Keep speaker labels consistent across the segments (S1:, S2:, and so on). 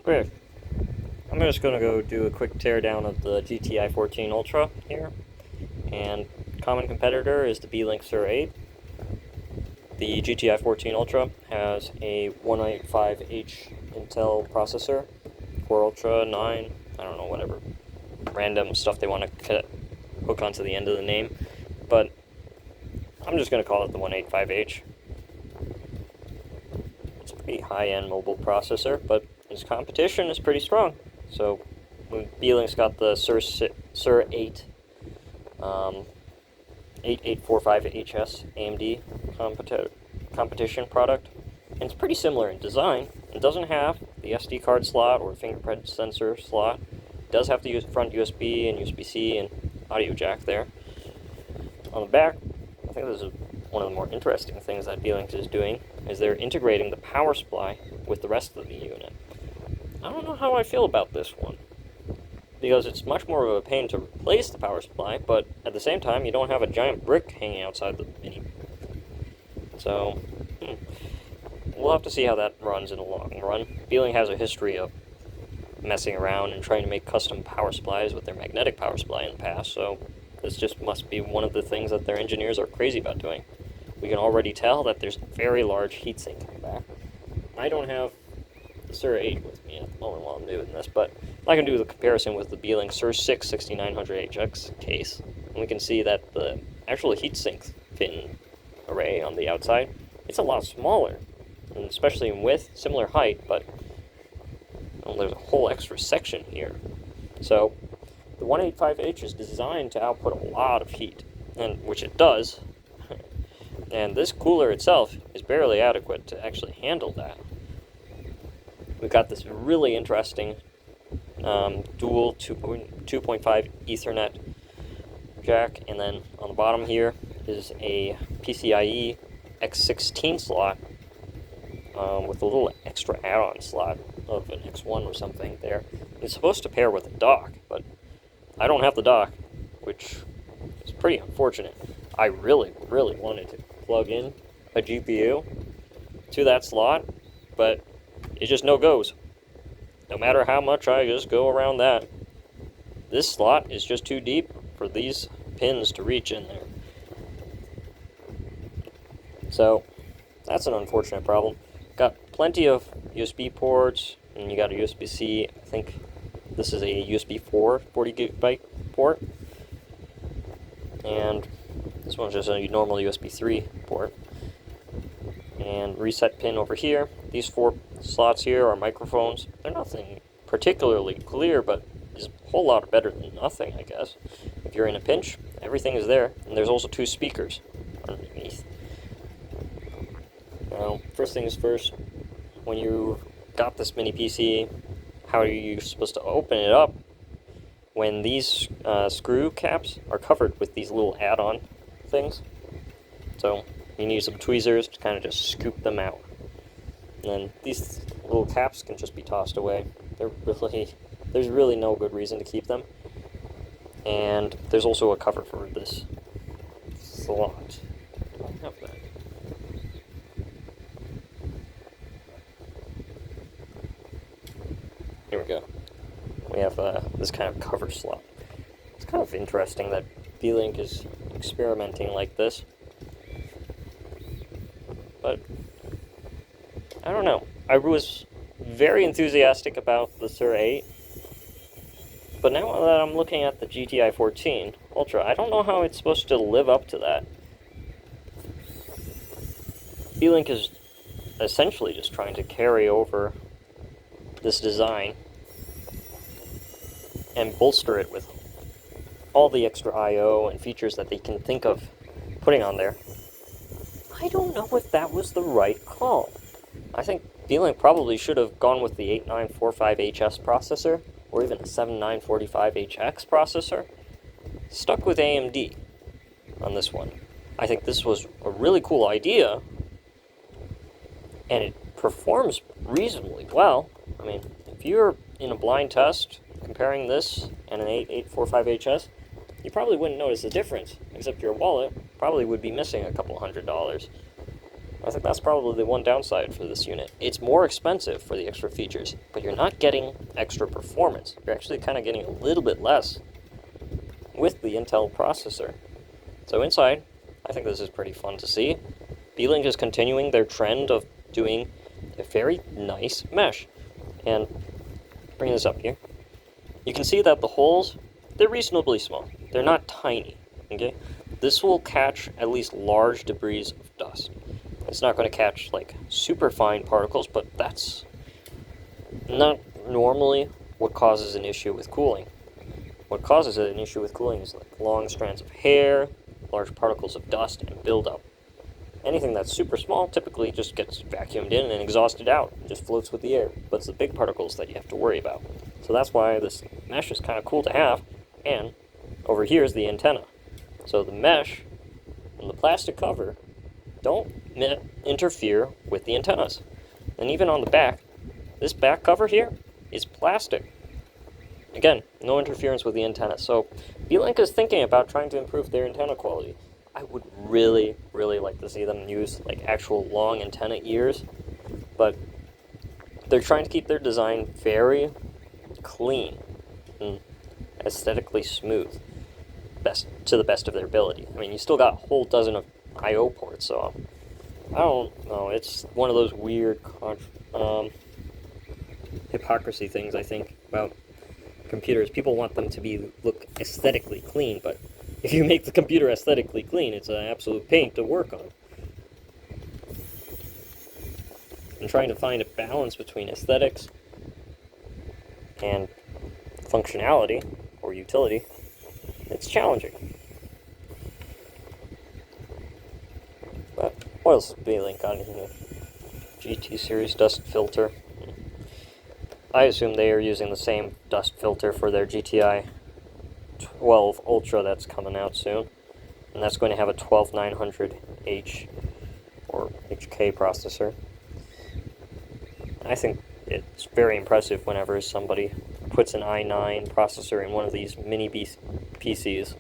S1: Okay, I'm just going to go do a quick teardown of the GTi14 Ultra here, and common competitor is the Beelink GTi8. The GTi14 Ultra has a 185H Intel processor, 4 Ultra, 9, I don't know, whatever random stuff they want to hook onto the end of the name, but I'm just going to call it the 185H. It's a pretty high-end mobile processor, but its competition is pretty strong. So Beelink's got the Sur8 8845HS AMD competition product, and it's pretty similar in design. It doesn't have the SD card slot or fingerprint sensor slot. It does have the front USB and USB-C and audio jack there. On the back, I think this is one of the more interesting things that Beelink is doing, is they're integrating the power supply with the rest of the unit. I don't know how I feel about this one, because it's much more of a pain to replace the power supply, but at the same time, you don't have a giant brick hanging outside the Mini. So, we'll have to see how that runs in the long run. Beelink has a history of messing around and trying to make custom power supplies with their magnetic power supply in the past, so this just must be one of the things that their engineers are crazy about doing. We can already tell that there's a very large heatsink coming back. I don't have the Sur8 with me at the moment while I'm doing this, but I can do the comparison with the Beelink Sur6 6900HX case, and we can see that the actual heatsink pin array on the outside, it's a lot smaller, and especially in width, similar height, but there's a whole extra section here. So the 185H is designed to output a lot of heat, and which it does, and this cooler itself is barely adequate to actually handle that. We've got this really interesting dual 2.5 Ethernet jack, and then on the bottom here is a PCIe X16 slot with a little extra add-on slot of an X1 or something there. It's supposed to pair with a dock, but I don't have the dock, which is pretty unfortunate. I really wanted to plug in a GPU to that slot, but it just no goes. No matter how much I just go around that, this slot is just too deep for these pins to reach in there. So that's an unfortunate problem. Got plenty of USB ports, and you got a USB-C. I think this is a USB 4 40 gigabyte port, and this one's just a normal USB 3 port. And reset pin over here. These 4 slots here are microphones. They're nothing particularly clear, but is a whole lot better than nothing, I guess. If you're in a pinch, everything is there. And there's also 2 speakers underneath. Now, first things first, when you got this mini PC, how are you supposed to open it up when these screw caps are covered with these little add-on things? So you need some tweezers to kind of just scoop them out. And then these little caps can just be tossed away. There's really no good reason to keep them. And there's also a cover for this slot. Do I have that? Here we go. We have this kind of cover slot. It's kind of interesting that Beelink is experimenting like this. But I don't know. I was very enthusiastic about the Sur8, but now that I'm looking at the GTi14 Ultra, I don't know how it's supposed to live up to that. Beelink is essentially just trying to carry over this design and bolster it with all the extra I/O and features that they can think of putting on there. I don't know if that was the right call. I think Beelink probably should have gone with the 8945HS processor, or even a 7945HX processor. Stuck with AMD on this one. I think this was a really cool idea, and it performs reasonably well. I mean, if you're in a blind test comparing this and an 8845HS, you probably wouldn't notice the difference, except your wallet probably would be missing a couple $100. I think that's probably the one downside for this unit. It's more expensive for the extra features, but you're not getting extra performance. You're actually kind of getting a little bit less with the Intel processor. So inside, I think this is pretty fun to see. Beelink is continuing their trend of doing a very nice mesh. And bring this up here. You can see that the holes, they're reasonably small. They're not tiny, okay? This will catch at least large debris of dust. It's not going to catch like super fine particles, but that's not normally what causes an issue with cooling. What causes an issue with cooling is like long strands of hair, large particles of dust, and buildup. Anything that's super small typically just gets vacuumed in and exhausted out, just floats with the air, but it's the big particles that you have to worry about. So that's why this mesh is kind of cool to have, and over here is the antenna. So the mesh and the plastic cover don't interfere with the antennas. And even on the back, this back cover here is plastic. Again, no interference with the antenna. So Beelink is thinking about trying to improve their antenna quality. I would really, really like to see them use like actual long antenna ears, but they're trying to keep their design very clean and aesthetically smooth, to the best of their ability. I mean, you still got a whole dozen of I/O ports, so I don't know. It's one of those weird hypocrisy things, I think, about computers. People want them to look aesthetically clean, but if you make the computer aesthetically clean, it's an absolute pain to work on. And trying to find a balance between aesthetics and functionality or utility, it's challenging. But what else is Beelink got in here? GT series dust filter. I assume they are using the same dust filter for their GTi14 Ultra that's coming out soon, and that's going to have a 12900H or HK processor. I think it's very impressive whenever somebody puts an i9 processor in one of these mini PCs.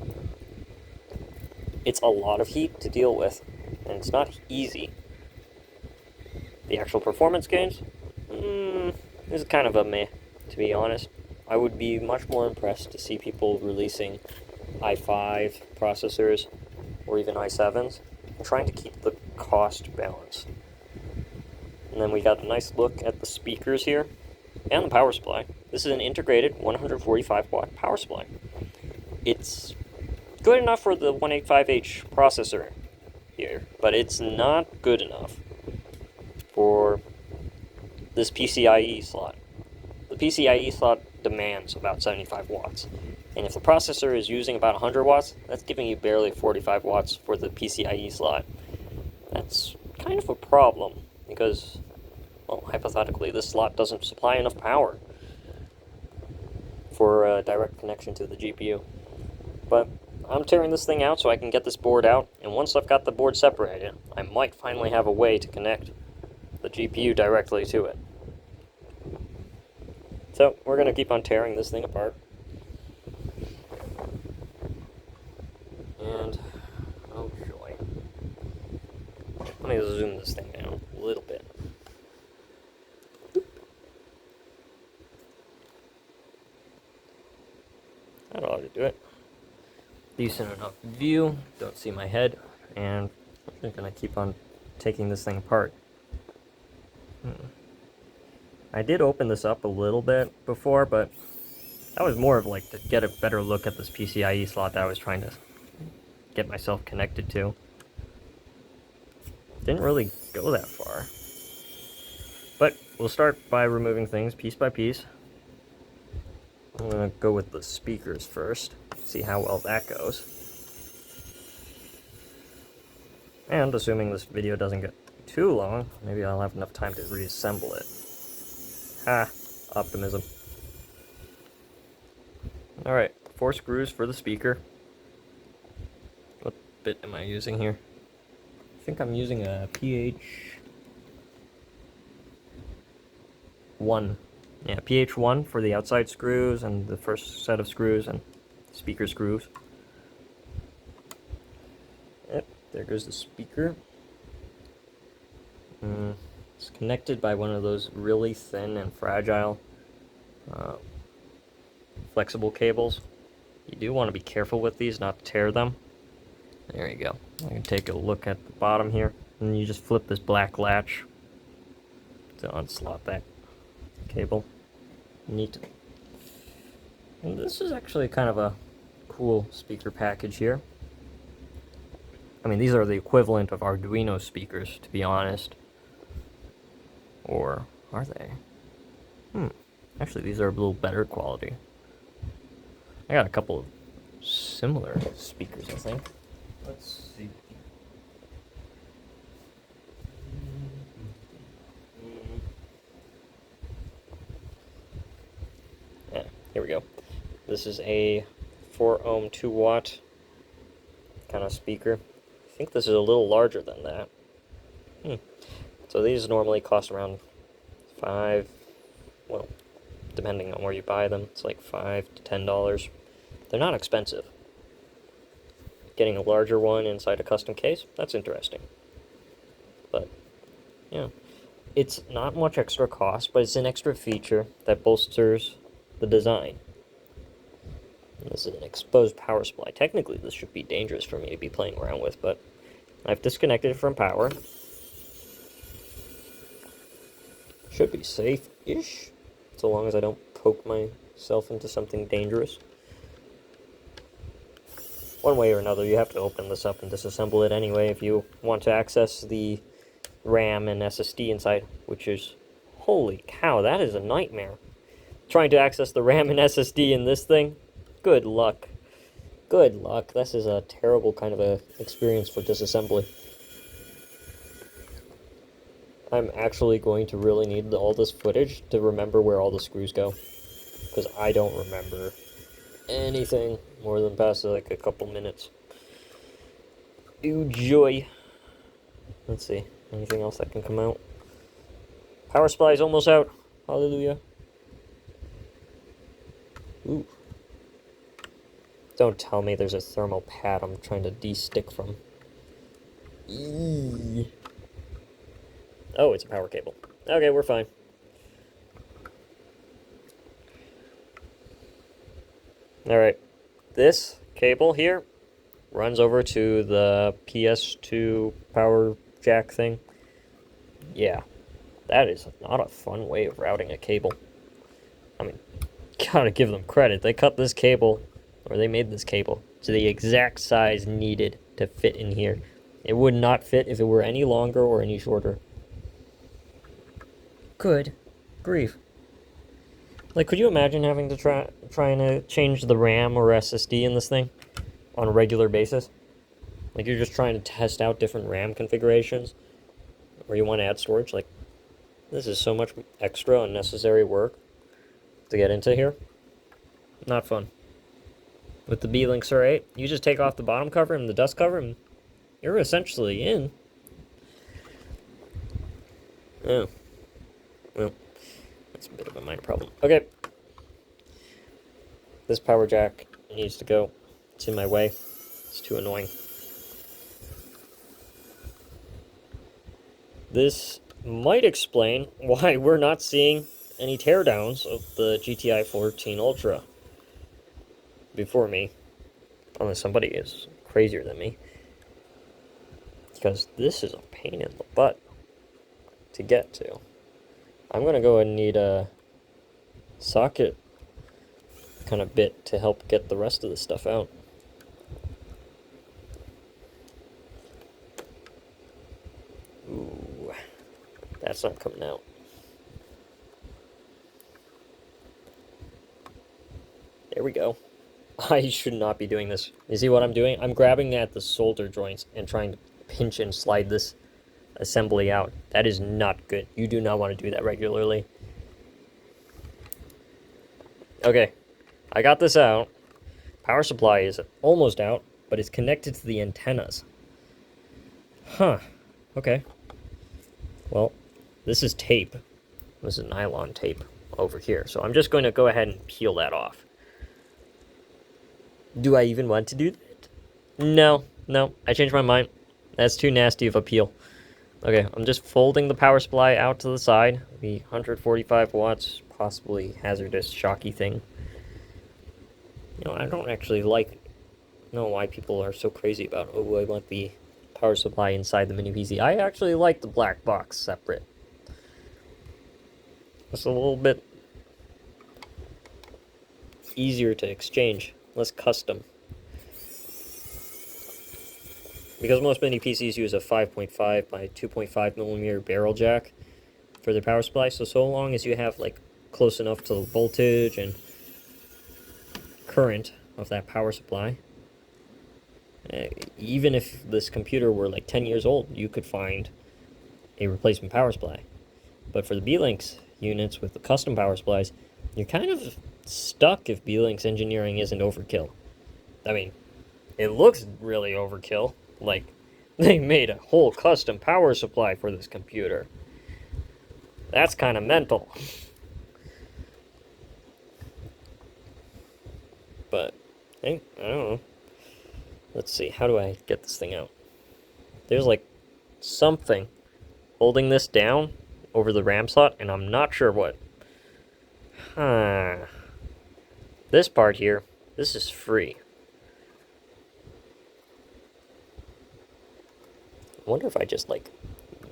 S1: It's a lot of heat to deal with, and it's not easy. The actual performance gains? This is kind of a meh, to be honest. I would be much more impressed to see people releasing i5 processors or even i7s and trying to keep the cost balance. And then we got a nice look at the speakers here and the power supply. This is an integrated 145 watt power supply. It's good enough for the 185H processor here, but it's not good enough for this PCIe slot. The PCIe slot demands about 75 watts. And if the processor is using about 100 watts, that's giving you barely 45 watts for the PCIe slot. That's kind of a problem because, well, hypothetically, this slot doesn't supply enough power for a direct connection to the GPU. But I'm tearing this thing out so I can get this board out, and once I've got the board separated, I might finally have a way to connect the GPU directly to it. So we're going to keep on tearing this thing apart. And, oh joy. Let me zoom this thing down a little bit. That ought to do it. Decent enough view, don't see my head, and I'm just going to keep on taking this thing apart. I did open this up a little bit before, but that was more of like to get a better look at this PCIe slot that I was trying to get myself connected to. Didn't really go that far. But we'll start by removing things piece by piece. I'm going to go with the speakers first, see how well that goes. And assuming this video doesn't get too long, maybe I'll have enough time to reassemble it. Ha! Optimism. Alright, 4 screws for the speaker. What bit am I using here? I think I'm using a PH1. Yeah, PH1 for the outside screws and the first set of screws and speaker screws. Yep, there goes the speaker. It's connected by one of those really thin and fragile uh, flexible cables. You do want to be careful with these, not to tear them. There you go. I can take a look at the bottom here, and you just flip this black latch to unslot that cable. Neat. And this is actually kind of a cool speaker package here. I mean, these are the equivalent of Arduino speakers, to be honest. Or are they? Actually, these are a little better quality. I got a couple of similar speakers, I think. Let's see. Yeah, here we go. This is a 4 ohm 2 watt kind of speaker. I think this is a little larger than that. So these normally cost around $5, well, depending on where you buy them, it's like $5 to $10. They're not expensive. Getting a larger one inside a custom case, that's interesting. But, yeah. It's not much extra cost, but it's an extra feature that bolsters the design. And this is an exposed power supply. Technically, this should be dangerous for me to be playing around with, but I've disconnected it from power. Should be safe-ish, so long as I don't poke myself into something dangerous. One way or another, you have to open this up and disassemble it anyway if you want to access the RAM and SSD inside, which is, holy cow, that is a nightmare. Trying to access the RAM and SSD in this thing, good luck. Good luck. This is a terrible kind of a experience for disassembly. I'm actually going to really need all this footage to remember where all the screws go, because I don't remember anything more than past like a couple minutes. Ooh, joy. Let's see, anything else that can come out? Power supply is almost out. Hallelujah. Ooh. Don't tell me there's a thermal pad I'm trying to de-stick from. Eee. Oh, it's a power cable. Okay, we're fine. Alright, this cable here runs over to the PS2 power jack thing. Yeah, that is not a fun way of routing a cable. I mean, gotta give them credit. They cut this cable, or they made this cable, to the exact size needed to fit in here. It would not fit if it were any longer or any shorter. Good grief. Like, could you imagine having to trying to change the RAM or SSD in this thing on a regular basis? Like, you're just trying to test out different RAM configurations, or you want to add storage. Like, this is so much extra unnecessary work to get into here. Not fun. With the Beelink GTi14, you just take off the bottom cover and the dust cover, and you're essentially in. Oh. Well, that's a bit of a minor problem. Okay. This power jack needs to go. It's in my way. It's too annoying. This might explain why we're not seeing any teardowns of the GTi14 Ultra before me. Unless somebody is crazier than me. Because this is a pain in the butt to get to. I'm going to go ahead and need a socket kind of bit to help get the rest of the stuff out. Ooh, that's not coming out. There we go. I should not be doing this. You see what I'm doing? I'm grabbing at the solder joints and trying to pinch and slide this assembly out. That is not good. You do not want to do that regularly. Okay, I got this out. Power supply is almost out, but it's connected to the antennas. Huh. Okay. Well, this is tape. This is nylon tape over here. So I'm just going to go ahead and peel that off. Do I even want to do that? No, I changed my mind. That's too nasty of a peel. Okay, I'm just folding the power supply out to the side. The 145 watts, possibly hazardous, shocky thing. You know, I don't actually know why people are so crazy about, oh, I want the power supply inside the mini PC. I actually like the black box separate. It's a little bit easier to exchange, less custom. Because most mini PCs use a 5.5 by 2.5 millimeter barrel jack for their power supply, so long as you have like close enough to the voltage and current of that power supply, even if this computer were like 10 years old, you could find a replacement power supply. But for the Beelink's units with the custom power supplies, you're kind of stuck if Beelink's engineering isn't overkill. I mean, it looks really overkill. Like, they made a whole custom power supply for this computer. That's kind of mental. But, hey, I don't know. Let's see, how do I get this thing out? There's like something holding this down over the RAM slot, and I'm not sure what. This part here, this is free. I wonder if I just, like,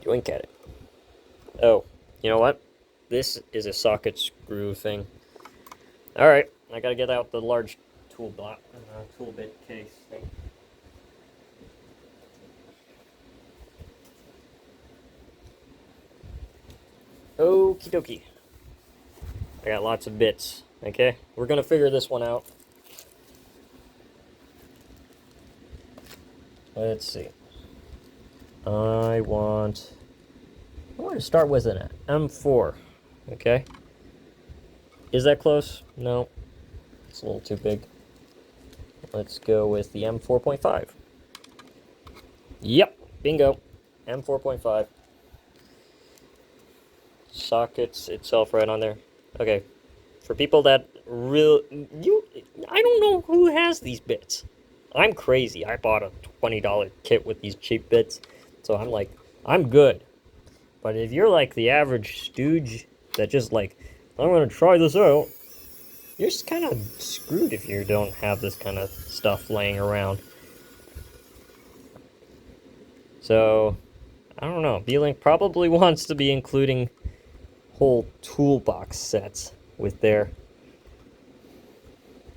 S1: yoink at it. Oh, you know what? This is a socket screw thing. Alright, I gotta get out the large tool bit case thing. Okie dokie. I got lots of bits, okay? We're gonna figure this one out. Let's see. I want to start with an M4, okay? Is that close? No. It's a little too big. Let's go with the M4.5. Yep, bingo. M4.5. Sockets itself right on there. Okay. For people that I don't know who has these bits. I'm crazy. I bought a $20 kit with these cheap bits. So I'm like, I'm good. But if you're like the average stooge that just like, I'm going to try this out, you're just kind of screwed if you don't have this kind of stuff laying around. So, I don't know. Beelink probably wants to be including whole toolbox sets with their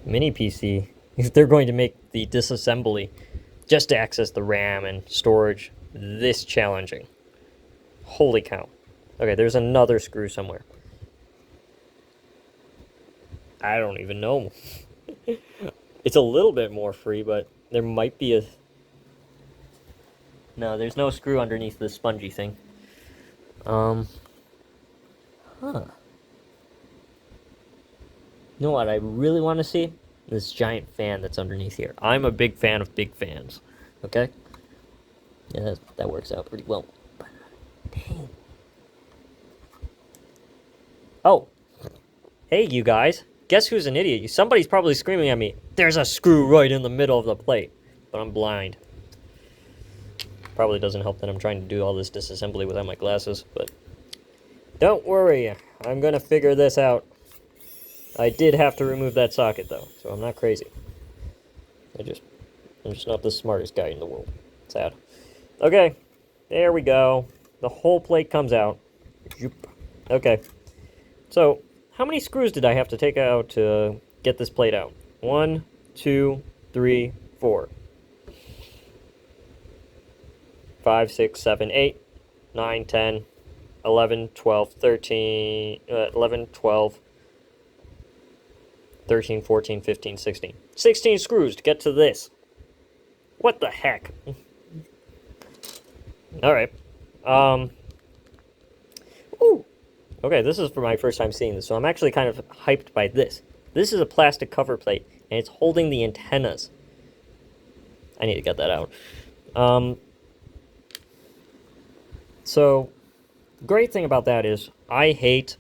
S1: mini PC if they're going to make the disassembly just to access the RAM and storage this challenging. Holy cow. Okay, there's another screw somewhere. I don't even know. It's a little bit more free, but there might be a... No, there's no screw underneath this spongy thing. You know what I really want to see? This giant fan that's underneath here. I'm a big fan of big fans. Okay? Yeah, that works out pretty well. But, dang. Oh. Hey, you guys. Guess who's an idiot? Somebody's probably screaming at me, there's a screw right in the middle of the plate. But I'm blind. Probably doesn't help that I'm trying to do all this disassembly without my glasses, but... Don't worry. I'm gonna figure this out. I did have to remove that socket, though, so I'm not crazy. I'm just not the smartest guy in the world. Sad. Okay, there we go. The whole plate comes out. Okay. So, how many screws did I have to take out to get this plate out? 1, 2, 3, 4. 5, 6, 7, 8, 9, 10, 11, 12, 13, 11, 12, 13, 14, 15, 16. 16 screws to get to this. What the heck? Alright. Ooh. Okay, this is for my first time seeing this, so I'm actually kind of hyped by this. This is a plastic cover plate, and it's holding the antennas. I need to get that out. So, the great thing about that is, I hate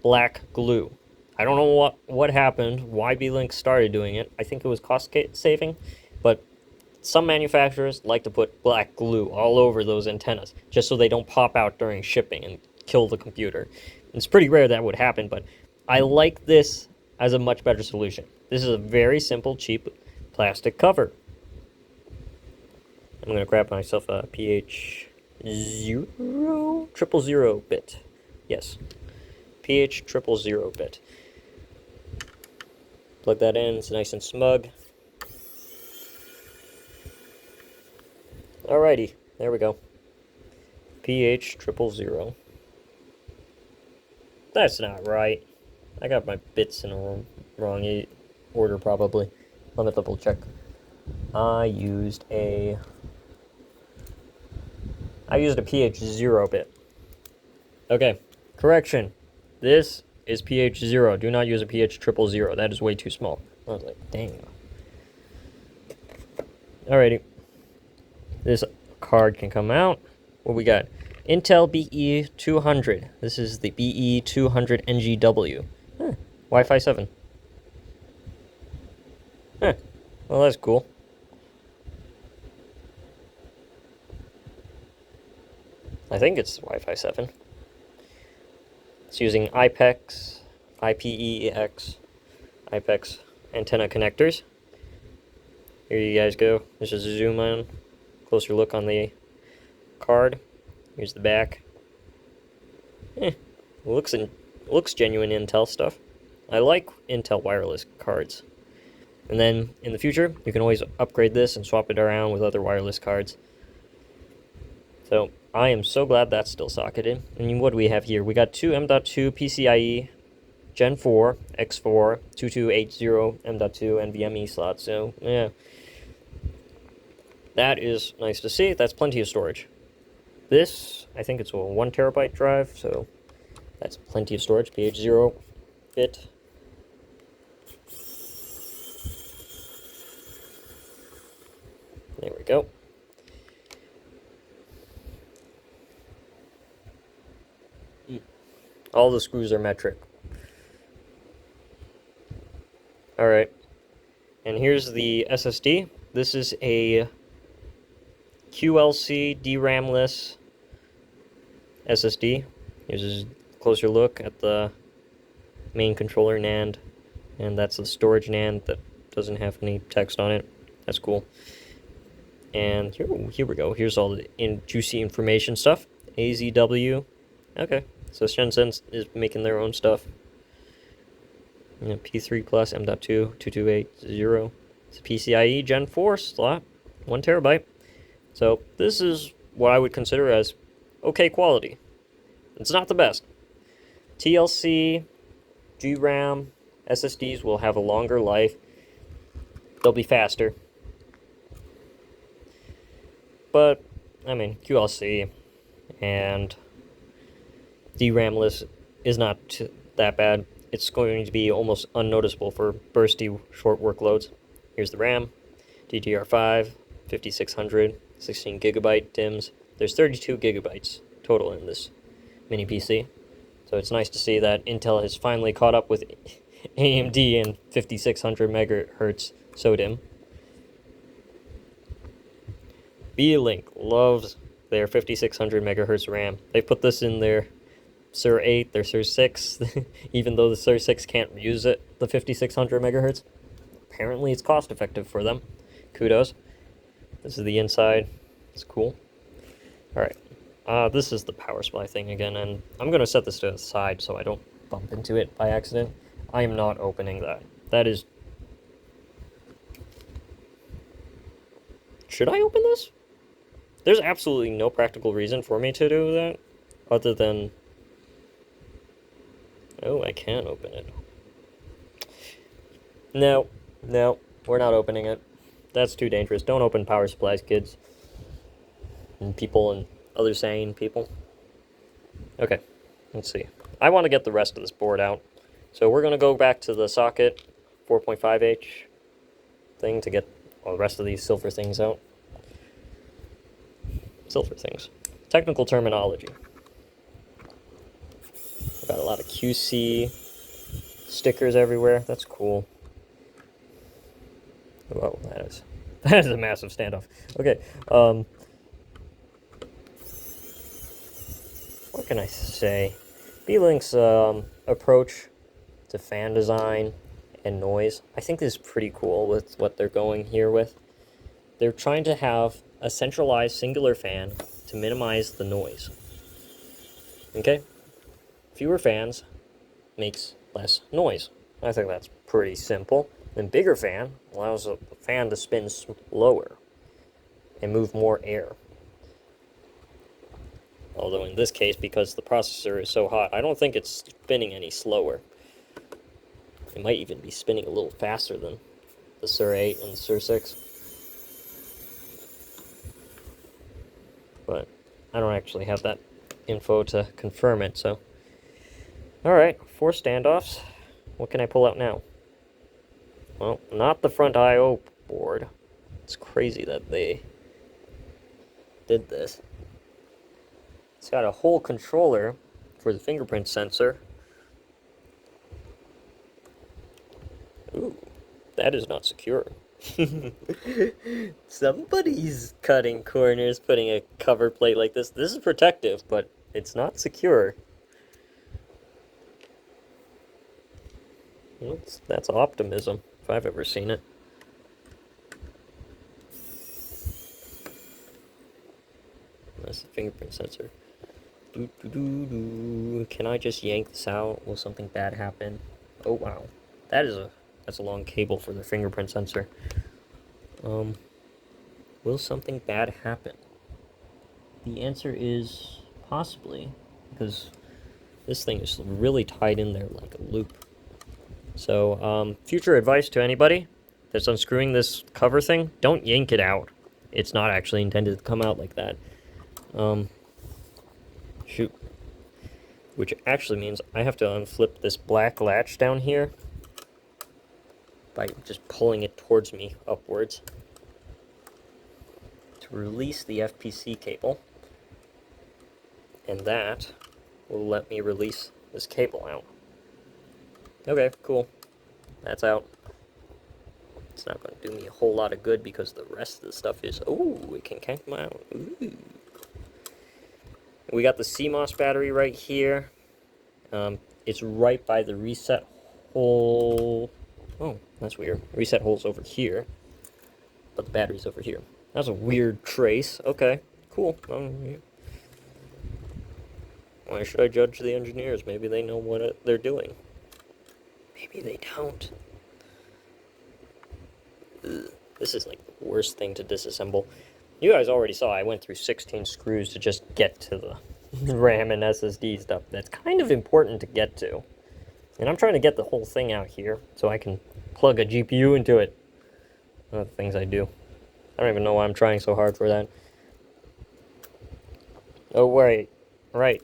S1: black glue. I don't know what happened, why Beelink started doing it. I think it was cost saving, but some manufacturers like to put black glue all over those antennas just so they don't pop out during shipping and kill the computer. It's pretty rare that would happen, but I like this as a much better solution. This is a very simple, cheap plastic cover. I'm going to grab myself a PH000 bit. Yes, PH000 bit. Plug that in, it's nice and smug. Alrighty, there we go. PH000. That's not right. I got my bits in a wrong order probably. Let me double check. I used a PH0 bit. Okay, correction. This is PH0. Do not use a PH000. That is way too small. I was like, dang. Alrighty. This card can come out. What we got? Intel BE200. This is the BE200 NGW. Wi-Fi 7. Well, that's cool. I think it's Wi-Fi 7. It's using IPEX antenna connectors. Here you guys go. This is a zoom in, closer look on the card. Here's the back. Looks genuine Intel stuff. I like Intel wireless cards. And then in the future, you can always upgrade this and swap it around with other wireless cards. So I am so glad that's still socketed. And what do we have here? We got two M.2 PCIe Gen 4 X4 2280 M.2 NVMe slots. So yeah, that is nice to see. That's plenty of storage. This, I think it's a 1 terabyte drive, so that's plenty of storage. PH0 bit. There we go. All the screws are metric. Alright. And here's the SSD. This is a QLC DRAM-less SSD. Here's a closer look at the main controller NAND. And that's the storage NAND that doesn't have any text on it. That's cool. And here we go. Here's all the juicy information stuff. AZW. Okay. So Shenzhen is making their own stuff. P3 plus M.2 2280. It's a PCIe Gen 4 slot, 1 terabyte. So this is what I would consider as okay quality. It's not the best. TLC, DRAM, SSDs will have a longer life. They'll be faster. But, I mean, QLC and DRAM-less is not that bad. It's going to be almost unnoticeable for bursty short workloads. Here's the RAM, DDR5, 5600, 16 gigabyte DIMMs. There's 32 gigabytes total in this mini PC. So it's nice to see that Intel has finally caught up with AMD and 5600 megahertz SODIMM. Beelink loves their 5600 megahertz RAM. They put this in their Sur 8, their Sur 6, even though the Sur 6 can't use it, the 5600 megahertz. Apparently it's cost effective for them. Kudos. This is the inside. It's cool. Alright. This is the power supply thing again, and I'm going to set this to the side so I don't bump into it by accident. I am not opening that. That is... Should I open this? There's absolutely no practical reason for me to do that, other than... Oh, I can open it. No, we're not opening it. That's too dangerous. Don't open power supplies, kids. And people and other sane people. Okay, let's see. I want to get the rest of this board out. So we're going to go back to the socket 4.5H thing to get all the rest of these silver things out. Silver things. Technical terminology. I've got a lot of QC stickers everywhere. That's cool. Whoa, that is That is a massive standoff. Okay, what can I say? Beelink's approach to fan design and noise, I think is pretty cool with what they're going here with. They're trying to have a centralized singular fan to minimize the noise. Okay? Fewer fans makes less noise. I think that's pretty simple. Then bigger fan allows the fan to spin slower and move more air. Although in this case, because the processor is so hot, I don't think it's spinning any slower. It might even be spinning a little faster than the Sur 8 and the Sur 6. But I don't actually have that info to confirm it, so. Alright, 4 standoffs. What can I pull out now? Well, not the front I/O board. It's crazy that they did this. It's got a whole controller for the fingerprint sensor. Ooh, that is not secure. Somebody's cutting corners, putting a cover plate like this. This is protective, but it's not secure. That's optimism, if I've ever seen it. That's the fingerprint sensor. Can I just yank this out? Will something bad happen? Oh wow, that's a long cable for the fingerprint sensor. Will something bad happen? The answer is possibly, because this thing is really tied in there like a loop. So, future advice to anybody that's unscrewing this cover thing, don't yank it out. It's not actually intended to come out like that. Shoot. Which actually means I have to unflip this black latch down here by just pulling it towards me upwards to release the FPC cable. And that will let me release this cable out. Okay, cool. That's out. It's not going to do me a whole lot of good because the rest of the stuff is... Oh, it can come out. Ooh. We got the CMOS battery right here. It's right by the reset hole. Oh, that's weird. Reset hole's over here, but the battery's over here. That's a weird trace. Okay, cool. Yeah. Why should I judge the engineers? Maybe they know what they're doing. Maybe they don't. Ugh. This is like the worst thing to disassemble. You guys already saw I went through 16 screws to just get to the RAM and SSD stuff. That's kind of important to get to. And I'm trying to get the whole thing out here so I can plug a GPU into it. One of the things I do. I don't even know why I'm trying so hard for that. Oh, wait. Right.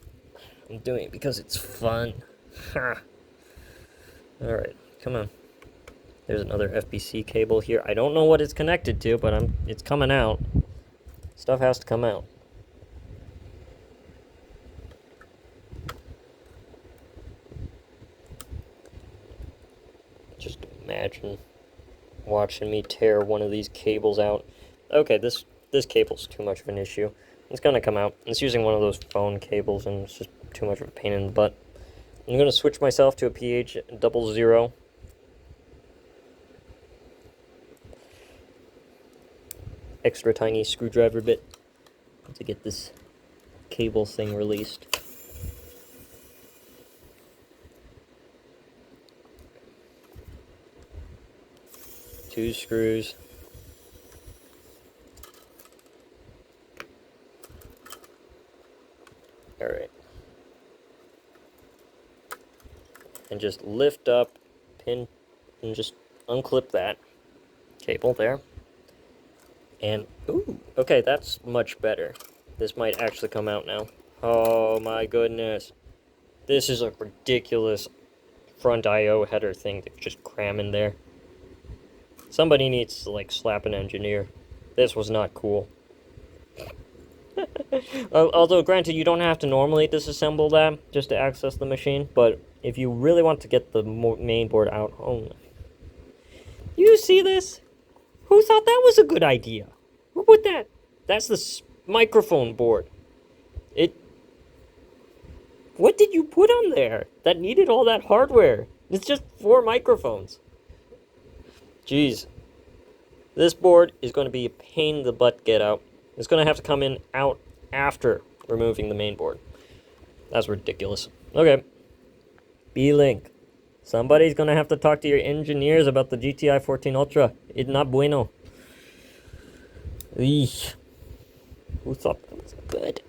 S1: I'm doing it because it's fun. Alright, come on. There's another FPC cable here. I don't know what it's connected to, but it's coming out. Stuff has to come out. Just imagine watching me tear one of these cables out. Okay, this cable's too much of an issue. It's gonna come out. It's using one of those phone cables, and it's just too much of a pain in the butt. I'm gonna switch myself to a PH00. Extra tiny screwdriver bit to get this cable thing released. Two screws. Alright. And just lift up, pin, and just unclip that cable there. And, ooh, okay, that's much better. This might actually come out now. Oh my goodness. This is a ridiculous front I/O header thing to just cram in there. Somebody needs to, like, slap an engineer. This was not cool. Although, granted, you don't have to normally disassemble that just to access the machine, but if you really want to get the main board out... Oh, you see this? Who thought that was a good idea? Who put that? That's the microphone board. What did you put on there that needed all that hardware? It's just 4 microphones. Jeez. This board is going to be a pain in the butt get out. It's going to have to come in out after removing the main board. That's ridiculous. Okay. Beelink. Somebody's going to have to talk to your engineers about the GTi14 Ultra. It's not bueno. Eesh. Who thought that was good?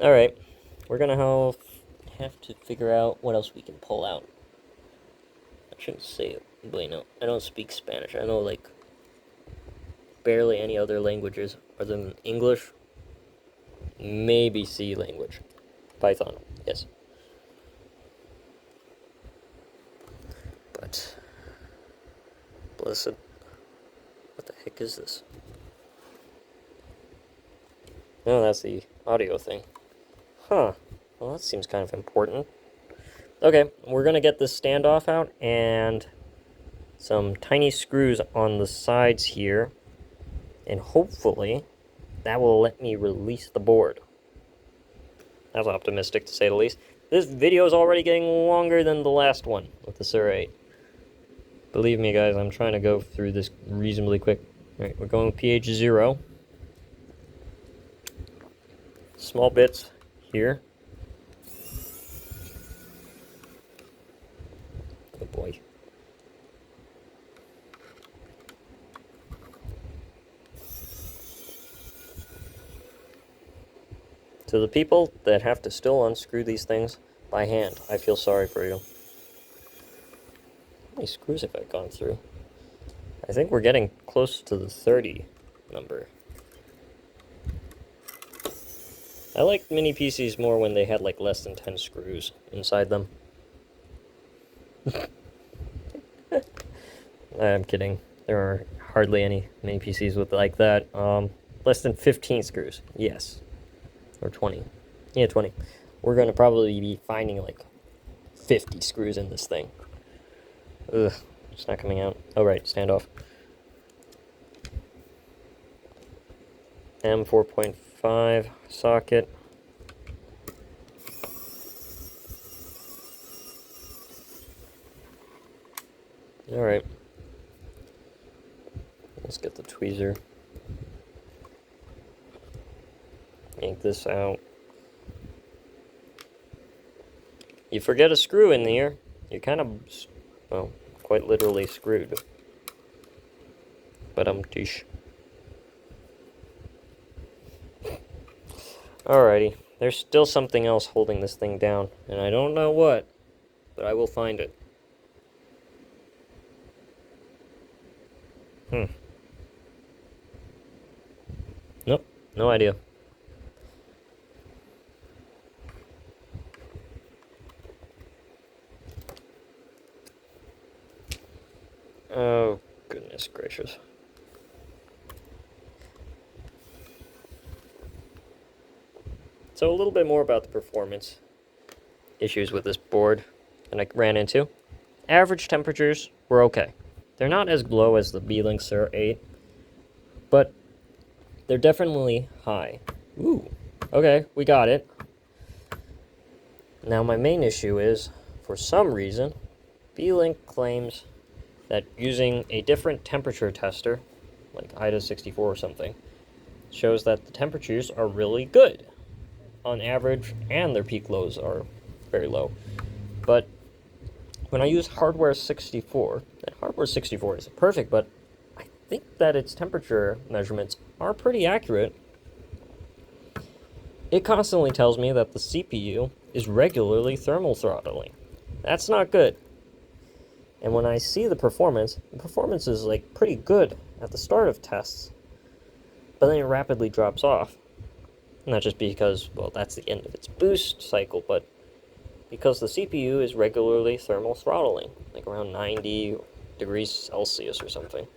S1: Alright. We're going to have to figure out what else we can pull out. I shouldn't say it. Bueno. I don't speak Spanish. I know, like, barely any other languages other than English. Maybe C language. Python. Yes. But, blessed, what the heck is this? Oh, that's the audio thing. Huh. Well, that seems kind of important. Okay, we're going to get this standoff out and some tiny screws on the sides here. And hopefully, that will let me release the board. That's optimistic, to say the least. This video is already getting longer than the last one with the Sur 8. Believe me, guys, I'm trying to go through this reasonably quick. Alright, we're going with pH 0. Small bits here. Oh boy. To the people that have to still unscrew these things by hand, I feel sorry for you. How many screws have I gone through? I think we're getting close to the 30 number. I like mini PCs more when they had like less than 10 screws inside them. I'm kidding. There are hardly any mini PCs with like that. Less than 15 screws. Yes. Or 20. Yeah, 20. We're going to probably be finding like 50 screws in this thing. Ugh, it's not coming out. Oh, right, standoff. M4.5 socket. Alright. Let's get the tweezer. Yank this out. You forget a screw in here, you're kind of, well, quite literally screwed. But douche. Alrighty, there's still something else holding this thing down, and I don't know what, but I will find it. Nope, no idea. Oh, goodness gracious. So a little bit more about the performance issues with this board that I ran into. Average temperatures were okay. They're not as low as the Beelink Sur 8, but they're definitely high. Ooh, okay, we got it. Now my main issue is, for some reason, Beelink claims that using a different temperature tester, like IDA64 or something, shows that the temperatures are really good on average, and their peak lows are very low. But when I use Hardware 64, and Hardware 64 is perfect, but I think that its temperature measurements are pretty accurate. It constantly tells me that the CPU is regularly thermal throttling. That's not good. And when I see the performance is like pretty good at the start of tests, but then it rapidly drops off. Not just because, well, that's the end of its boost cycle, but because the CPU is regularly thermal throttling, like around 90 degrees Celsius or something.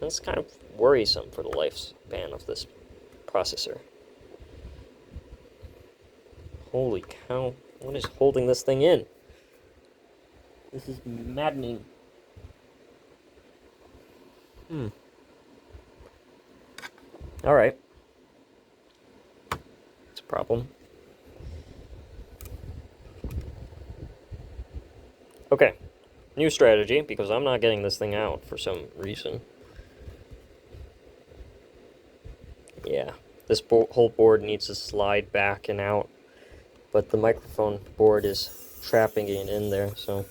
S1: That's kind of worrisome for the lifespan of this processor. Holy cow, what is holding this thing in? This is maddening. Alright. It's a problem. Okay. New strategy, because I'm not getting this thing out for some reason. Yeah. This whole board needs to slide back and out, but the microphone board is trapping it in there, so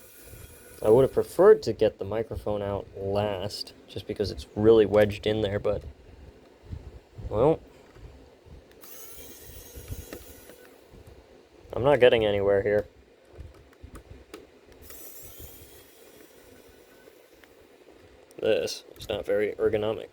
S1: I would have preferred to get the microphone out last, just because it's really wedged in there, but, well, I'm not getting anywhere here. This is not very ergonomic.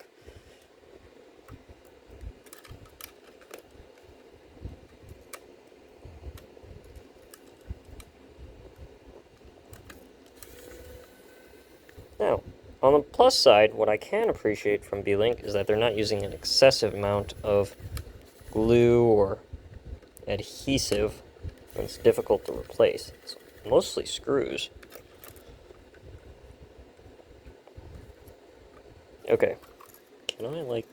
S1: Now, on the plus side, what I can appreciate from Beelink is that they're not using an excessive amount of glue or adhesive, and it's difficult to replace. It's mostly screws. Okay, can I, like,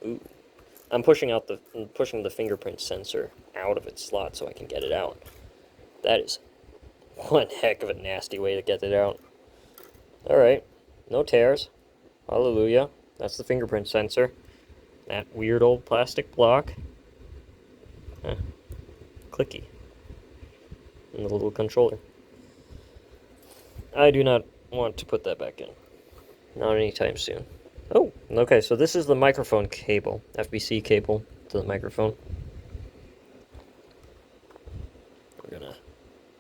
S1: ooh. I'm pushing the fingerprint sensor out of its slot so I can get it out. That is one heck of a nasty way to get it out. Alright, no tears. Hallelujah. That's the fingerprint sensor. That weird old plastic block. Clicky. And the little controller. I do not want to put that back in. Not anytime soon. Oh, okay, so this is the microphone cable. FBC cable to the microphone. We're gonna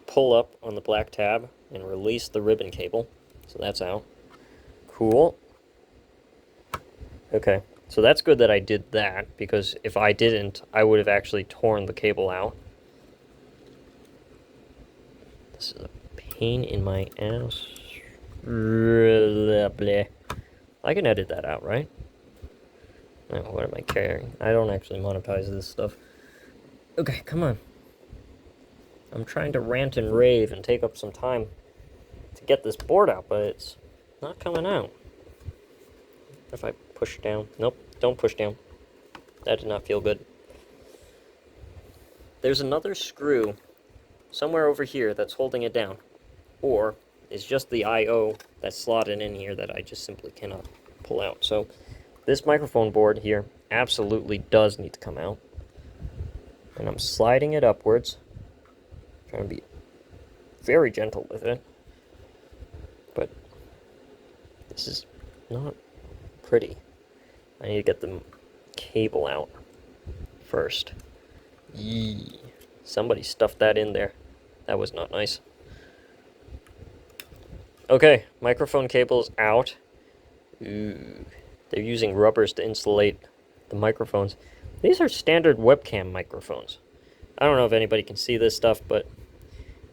S1: pull up on the black tab and release the ribbon cable. So that's out. Cool. Okay, so that's good that I did that, because if I didn't, I would have actually torn the cable out. This is a pain in my ass. I can edit that out, right? Oh, what am I carrying? I don't actually monetize this stuff. Okay, come on. I'm trying to rant and rave and take up some time to get this board out, but it's not coming out. If I push down. Nope, don't push down. That did not feel good. There's another screw somewhere over here that's holding it down. Or it's just the I/O that's slotted in here that I just simply cannot pull out. So this microphone board here absolutely does need to come out. And I'm sliding it upwards. Trying to be very gentle with it. But this is not pretty. I need to get the cable out first. Yee. Somebody stuffed that in there. That was not nice. Okay, microphone cable's out. Ooh. They're using rubbers to insulate the microphones. These are standard webcam microphones. I don't know if anybody can see this stuff, but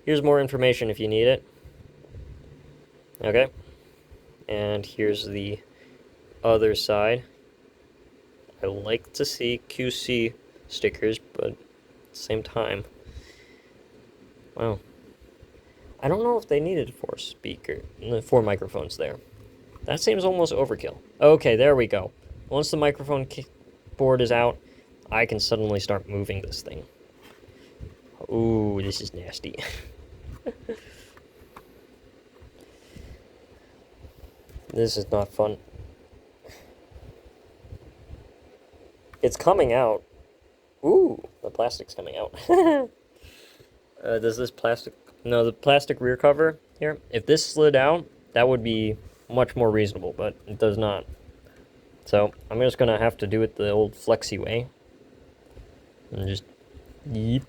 S1: here's more information if you need it. Okay. And here's the other side. I like to see QC stickers, but at the same time, wow. I don't know if they needed four microphones there. That seems almost overkill. Okay, there we go. Once the microphone board is out, I can suddenly start moving this thing. Ooh, this is nasty. This is not fun. It's coming out. Ooh, the plastic's coming out. Does this plastic... No, the plastic rear cover here, if this slid out, that would be much more reasonable, but it does not. So, I'm just going to have to do it the old flexi way. And just... Yeep.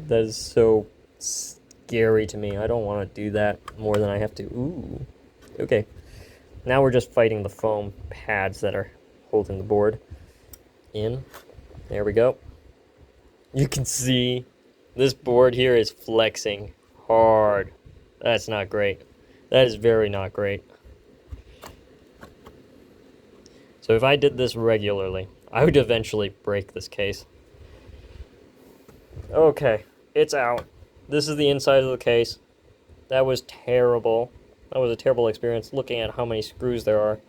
S1: That is so scary to me. I don't want to do that more than I have to. Ooh. Okay. Now we're just fighting the foam pads that are holding the board in. There we go. You can see this board here is flexing hard. That's not great. That is very not great. So if I did this regularly, I would eventually break this case. Okay, it's out. This is the inside of the case. That was terrible. That was a terrible experience looking at how many screws there are.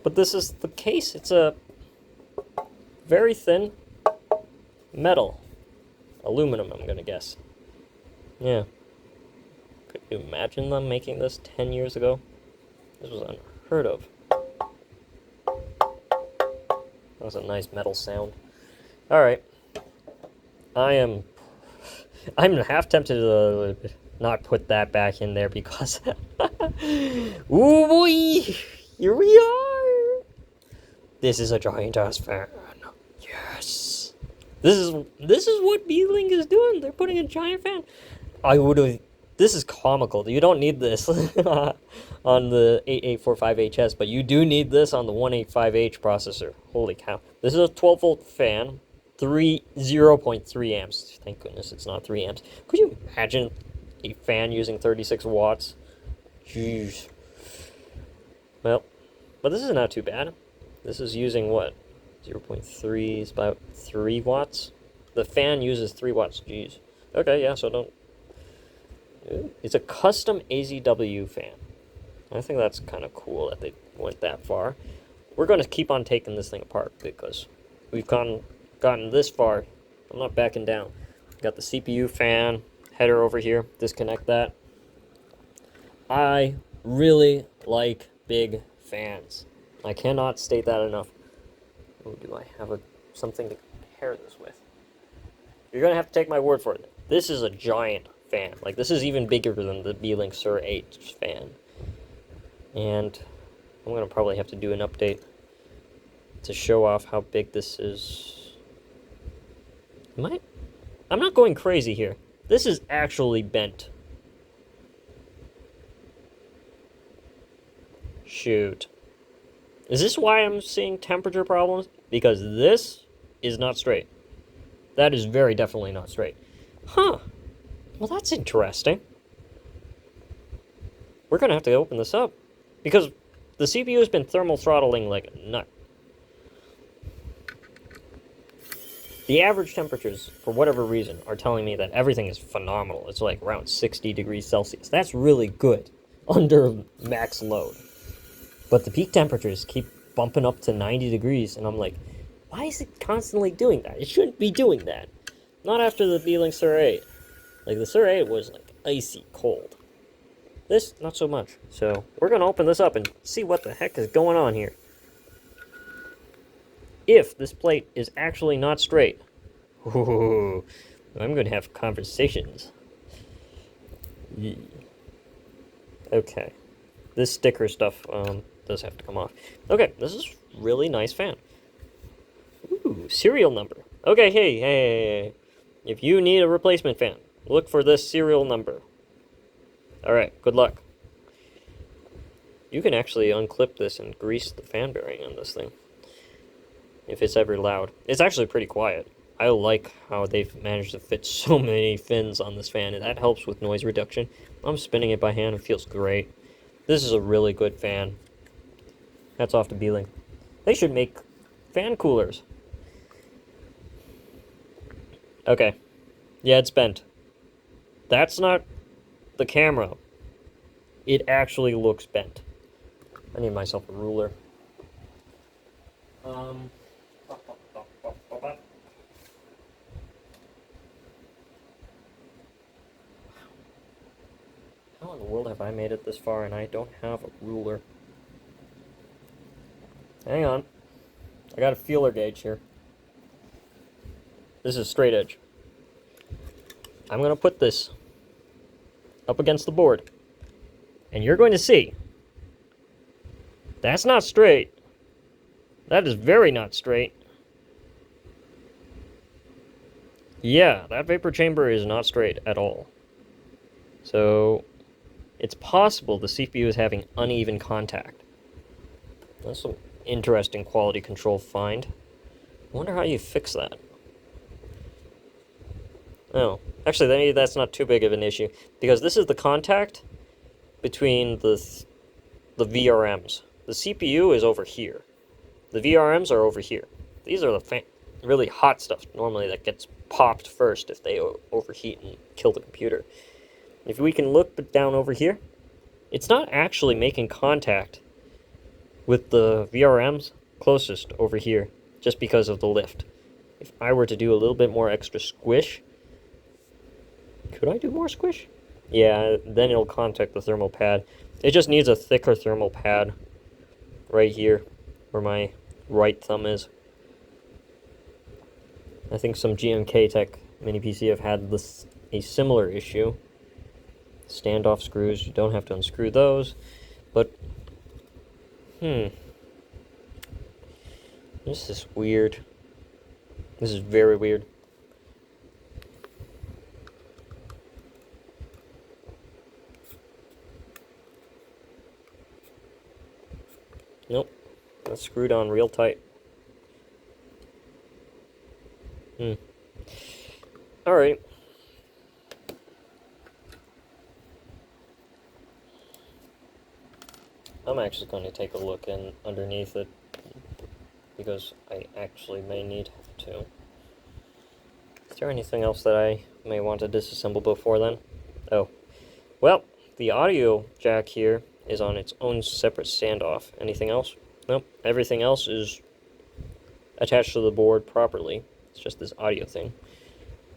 S1: But this is the case. It's a very thin metal. Aluminum, I'm gonna guess. Yeah. Could you imagine them making this 10 years ago? This was unheard of. That was a nice metal sound. Alright. I'm half tempted to not put that back in there because ooh boy! Here we are! This is a giant ass fan. Yes! This is what Beelink is doing. They're putting a giant fan. This is comical. You don't need this on the 8845HS, but you do need this on the 185H processor. Holy cow. This is a 12-volt fan, 0.3 amps. Thank goodness it's not 3 amps. Could you imagine a fan using 36 watts? Jeez. Well, but this is not too bad. This is using what? 0.3 is about 3 watts. The fan uses 3 watts. Jeez. Okay, yeah, so don't... It's a custom AZW fan. I think that's kind of cool that they went that far. We're going to keep on taking this thing apart because we've gotten this far. I'm not backing down. Got the CPU fan, header over here. Disconnect that. I really like big fans. I cannot state that enough. Oh, do I have something to compare this with? You're going to have to take my word for it. This is a giant fan. Like, this is even bigger than the Beelink Sur 8 fan. And I'm going to probably have to do an update to show off how big this is. I'm not going crazy here. This is actually bent. Shoot. Is this why I'm seeing temperature problems? Because this is not straight. That is very definitely not straight. Huh. Well, that's interesting. We're going to have to open this up. Because the CPU has been thermal throttling like a nut. The average temperatures, for whatever reason, are telling me that everything is phenomenal. It's like around 60 degrees Celsius. That's really good under max load. But the peak temperatures keep bumping up to 90 degrees, and I'm like, why is it constantly doing that? It shouldn't be doing that. Not after the Beelink Sur 8. Like, the Sur 8 was, like, icy cold. This, not so much. So, we're going to open this up and see what the heck is going on here. If this plate is actually not straight, ooh, I'm going to have conversations. Okay. This sticker stuff does have to come off. Okay, this is really nice fan. Ooh, serial number. Okay, hey. If you need a replacement fan, look for this serial number. Alright, good luck. You can actually unclip this and grease the fan bearing on this thing. If it's ever loud. It's actually pretty quiet. I like how they've managed to fit so many fins on this fan, and that helps with noise reduction. I'm spinning it by hand, it feels great. This is a really good fan. Hats off to Beelink. They should make fan coolers. Okay. Yeah, it's bent. That's not the camera. It actually looks bent. I need myself a ruler. How in the world have I made it this far and I don't have a ruler? Hang on. I got a feeler gauge here. This is straight edge. I'm going to put this up against the board. And you're going to see. That's not straight. That is very not straight. Yeah, that vapor chamber is not straight at all. So, it's possible the CPU is having uneven contact. That's some interesting quality control find. I wonder how you fix that. Oh, actually, maybe that's not too big of an issue, because this is the contact between the VRMs. The CPU is over here. The VRMs are over here. These are the really hot stuff, normally, that gets popped first if they overheat and kill the computer. If we can look down over here, it's not actually making contact with the VRMs closest over here, just because of the lift. If I were to do a little bit more extra squish, could I do more squish? Yeah, then it'll contact the thermal pad. It just needs a thicker thermal pad right here, where my right thumb is. I think some GMK Tech mini PC have had a similar issue. Standoff screws, you don't have to unscrew those, but this is weird. This is very weird. Nope, that's screwed on real tight. Alright. I'm actually going to take a look in underneath it, because I actually may need to. Is there anything else that I may want to disassemble before then? Oh. Well, the audio jack here is on its own separate standoff. Anything else? Nope. Everything else is attached to the board properly. It's just this audio thing.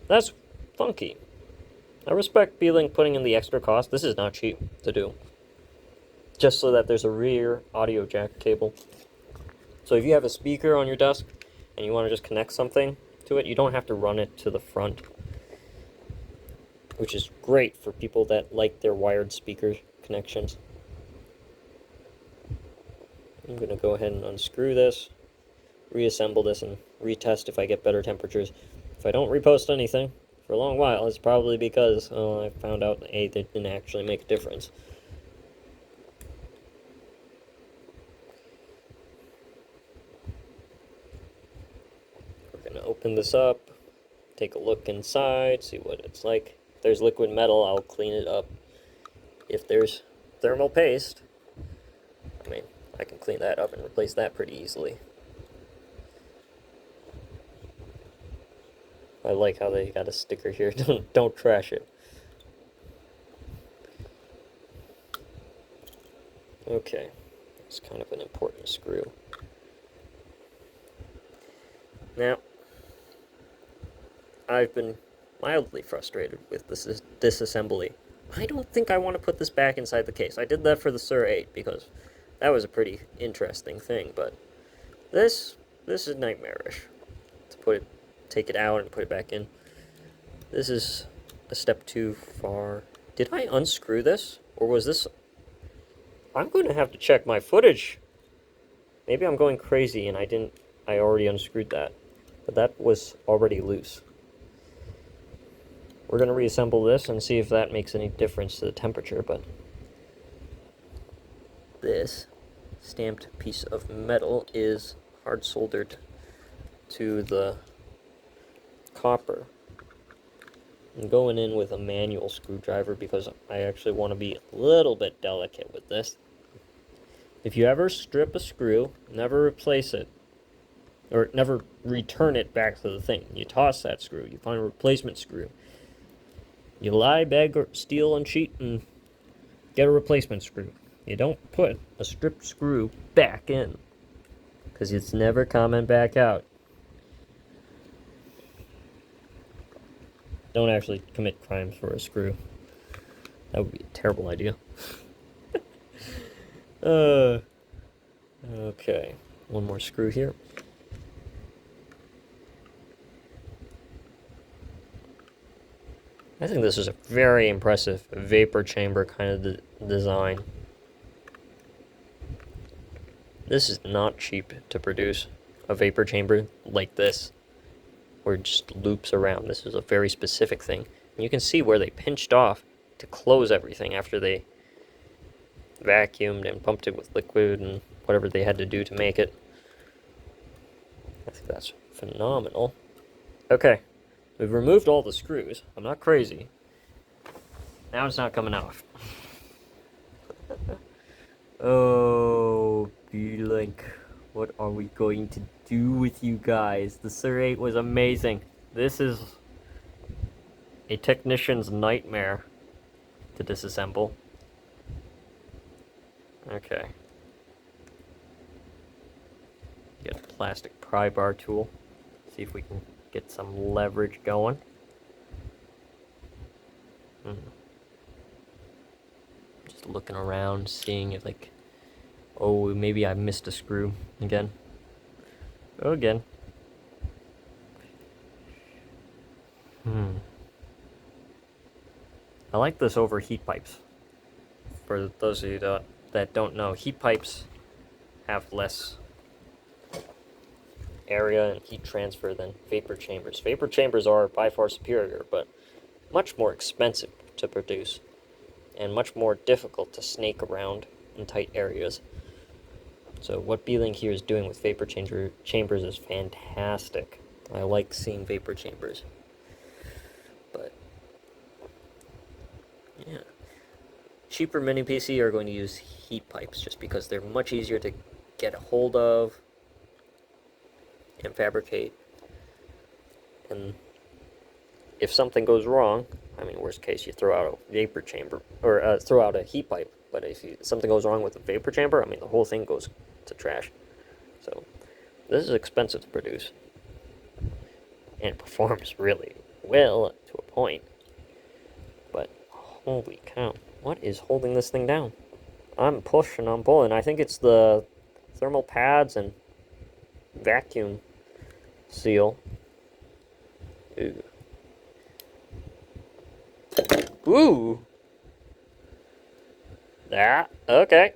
S1: That's funky. I respect Beelink putting in the extra cost. This is not cheap to do. Just so that there's a rear audio jack cable. So if you have a speaker on your desk and you want to just connect something to it, you don't have to run it to the front. Which is great for people that like their wired speaker connections. I'm going to go ahead and unscrew this, reassemble this, and retest if I get better temperatures. If I don't repost anything for a long while, it's probably because I found out that they didn't actually make a difference. We're going to open this up, take a look inside, see what it's like. If there's liquid metal, I'll clean it up. If there's thermal paste, I mean, I can clean that up and replace that pretty easily. I like how they got a sticker here. Don't trash it. Okay, it's kind of an important screw. Now, I've been mildly frustrated with this disassembly. I don't think I want to put this back inside the case. I did that for the Sur 8 because that was a pretty interesting thing, but this is nightmarish. To take it out and put it back in. This is a step too far. Did I unscrew this? Or was this... I'm going to have to check my footage. Maybe I'm going crazy and I already unscrewed that. But that was already loose. We're going to reassemble this and see if that makes any difference to the temperature, but this stamped piece of metal is hard soldered to the copper. I'm going in with a manual screwdriver because I actually want to be a little bit delicate with this. If you ever strip a screw, never replace it, or never return it back to the thing. You toss that screw, you find a replacement screw. You lie, beg, or steal, and cheat, and get a replacement screw. You don't put a stripped screw back in, because it's never coming back out. Don't actually commit crimes for a screw. That would be a terrible idea. Okay, one more screw here. I think this is a very impressive vapor chamber kind of design. This is not cheap to produce a vapor chamber like this, where it just loops around. This is a very specific thing. And you can see where they pinched off to close everything after they vacuumed and pumped it with liquid and whatever they had to do to make it. I think that's phenomenal. Okay, we've removed all the screws. I'm not crazy. Now it's not coming off. Oh, Beelink, what are we going to do with you guys? The Sur 8 was amazing. This is a technician's nightmare to disassemble. Okay. Get a plastic pry bar tool. See if we can get some leverage going. Just looking around, seeing if like, oh, maybe I missed a screw again. Oh, again. I like this over heat pipes. For those of you that don't know, heat pipes have less area and heat transfer than vapor chambers. Vapor chambers are by far superior, but much more expensive to produce and much more difficult to snake around in tight areas. So what Beelink here is doing with vapor chambers is fantastic. I like seeing vapor chambers. But yeah, cheaper mini PC are going to use heat pipes just because they're much easier to get a hold of and fabricate. And if something goes wrong, I mean, worst case, you throw out a vapor chamber, or throw out a heat pipe. But if something goes wrong with the vapor chamber, I mean, the whole thing goes to trash. So this is expensive to produce, and it performs really well to a point. But holy cow, what is holding this thing down? I'm pushing, I'm pulling. I think it's the thermal pads and vacuum seal. Ooh. Ooh. That, okay.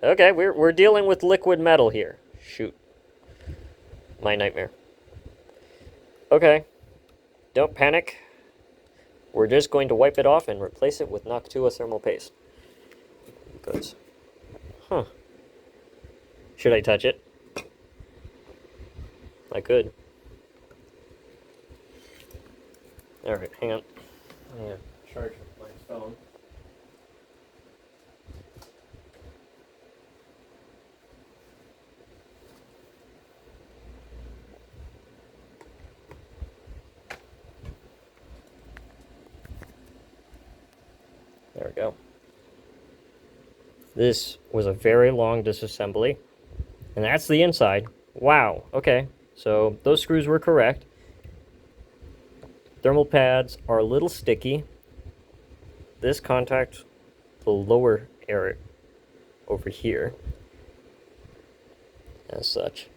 S1: Okay, we're dealing with liquid metal here. Shoot. My nightmare. Okay. Don't panic. We're just going to wipe it off and replace it with Noctua thermal paste. Because, should I touch it? I could. Alright, hang on. I need to charge my phone. There we go. This was a very long disassembly, and that's the inside. Wow, okay, so those screws were correct. Thermal pads are a little sticky. This contacts the lower area over here, as such.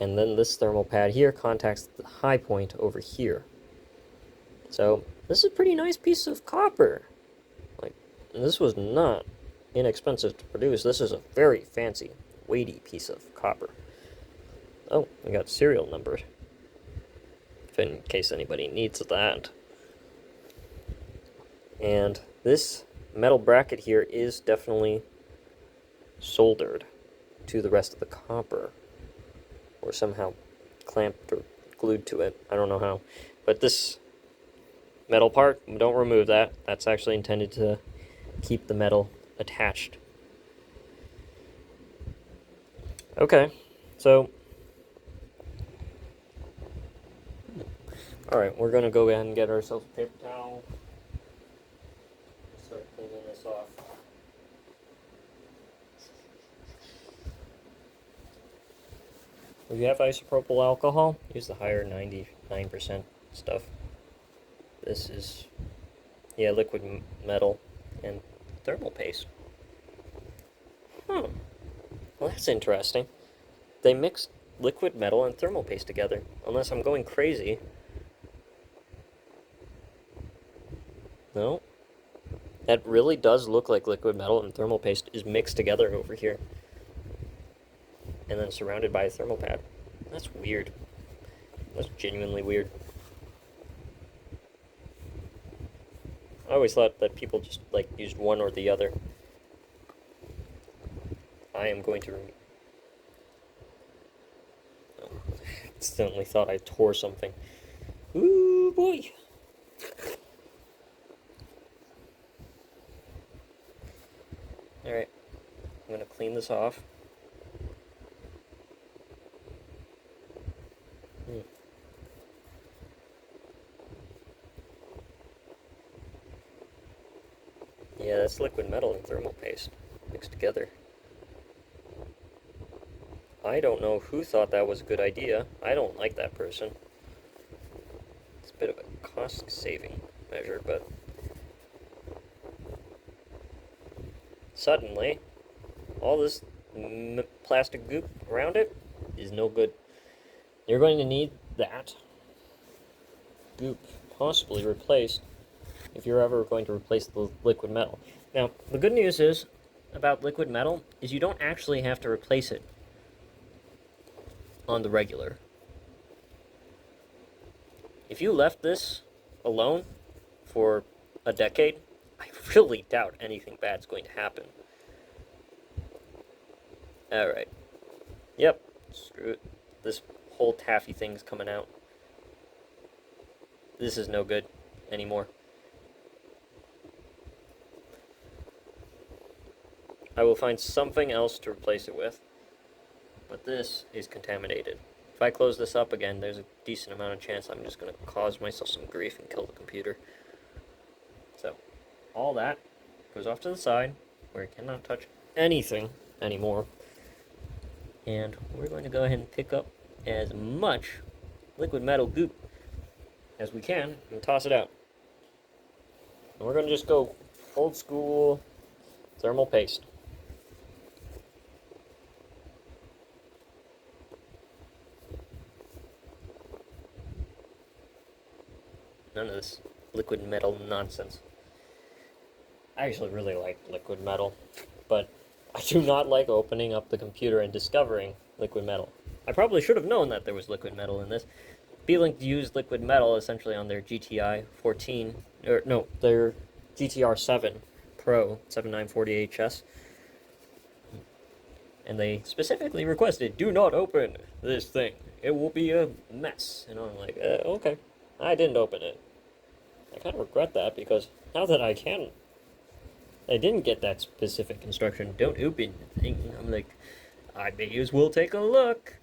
S1: And then this thermal pad here contacts the high point over here. So this is a pretty nice piece of copper. Like, this was not inexpensive to produce. This is a very fancy, weighty piece of copper. Oh, we got serial numbers, in case anybody needs that. And this metal bracket here is definitely soldered to the rest of the copper, or somehow clamped or glued to it. I don't know how. But this metal part, don't remove that. That's actually intended to keep the metal attached. Okay, so alright, we're going to go ahead and get ourselves a paper towel. Start cleaning this off. If you have isopropyl alcohol, use the higher 99% stuff. This is, yeah, liquid metal and thermal paste. Well, that's interesting. They mixed liquid metal and thermal paste together, unless I'm going crazy. No. That really does look like liquid metal and thermal paste is mixed together over here. And then surrounded by a thermal pad. That's weird. That's genuinely weird. I always thought that people just, like, used one or the other. I am going to... Oh, accidentally thought I tore something. Ooh, boy! Alright, I'm going to clean this off. Yeah, that's liquid metal and thermal paste mixed together. I don't know who thought that was a good idea. I don't like that person. It's a bit of a cost-saving measure, but suddenly, all this plastic goop around it is no good. You're going to need that goop possibly replaced if you're ever going to replace the liquid metal. Now, the good news is about liquid metal is you don't actually have to replace it on the regular. If you left this alone for a decade, I really doubt anything bad's going to happen. Alright. Yep. Screw it. This whole taffy thing's coming out. This is no good anymore. I will find something else to replace it with, but this is contaminated. If I close this up again, there's a decent amount of chance I'm just going to cause myself some grief and kill the computer. So, all that goes off to the side, where it cannot touch anything anymore. And we're going to go ahead and pick up as much liquid metal goop as we can and toss it out. And we're going to just go old school thermal paste. None of this liquid metal nonsense. I actually really like liquid metal, but I do not like opening up the computer and discovering liquid metal. I probably should have known that there was liquid metal in this. Beelink used liquid metal essentially on their GTi14, or no, their GTR7 Pro 7940HS. And they specifically requested, do not open this thing. It will be a mess. And I'm like, okay. I didn't open it. I kind of regret that because now that I didn't get that specific instruction, don't open the thing. I'm like, I may as well take a look.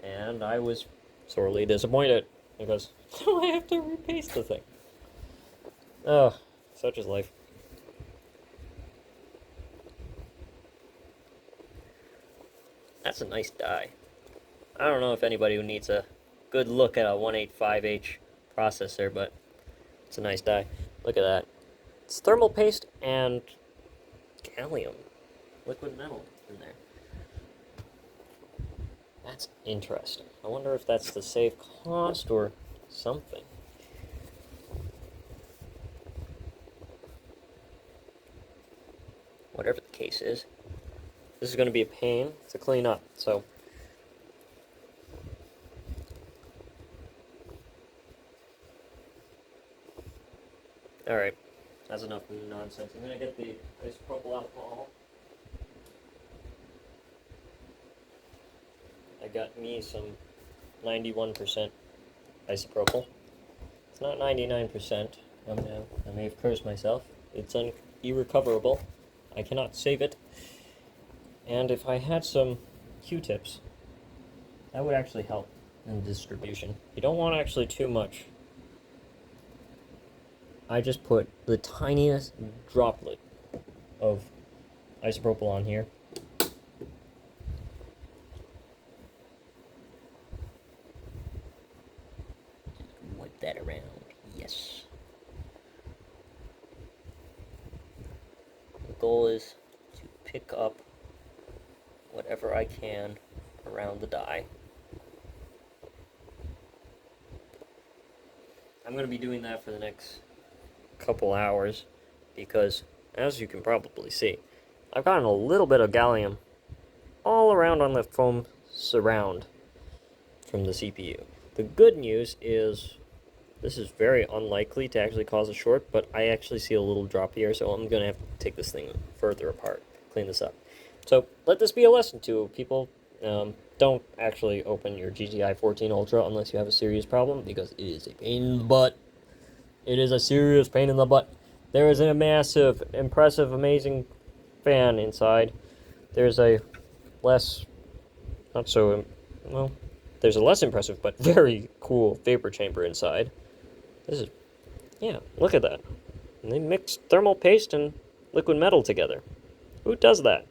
S1: And I was sorely disappointed because now I have to repaste the thing. Oh, such is life. That's a nice die. I don't know if anybody who needs a good look at a 185H processor, but it's a nice die. Look at that. It's thermal paste and gallium, liquid metal in there. That's interesting. I wonder if that's to save cost or something. Whatever the case is, this is going to be a pain to clean up, so alright, that's enough nonsense. I'm going to get the isopropyl alcohol. I got me some 91% isopropyl. It's not 99%. I may have cursed myself. It's irrecoverable. I cannot save it. And if I had some Q-tips, that would actually help in distribution. You don't want actually too much. I just put the tiniest droplet of isopropyl on here. Wipe that around. Yes. The goal is to pick up whatever I can around the die. I'm going to be doing that for the next couple hours because, as you can probably see, I've gotten a little bit of gallium all around on the foam surround from the CPU. The good news is this is very unlikely to actually cause a short, but I actually see a little drop here, so I'm going to have to take this thing further apart, clean this up. So let this be a lesson to people. Don't actually open your GTi14 Ultra unless you have a serious problem, because it is a pain in the butt. It is a serious pain in the butt. There is a massive, impressive, amazing fan inside. There's a less, not so, well, there's a less impressive but very cool vapor chamber inside. This is, yeah, look at that. And they mix thermal paste and liquid metal together. Who does that?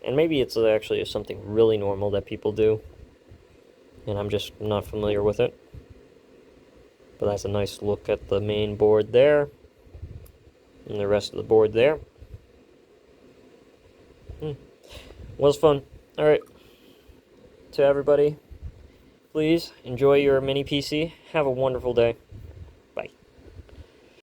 S1: And maybe it's actually something really normal that people do, and I'm just not familiar with it. But that's a nice look at the main board there, and the rest of the board there. Was fun. Alright, to everybody, please enjoy your mini PC. Have a wonderful day.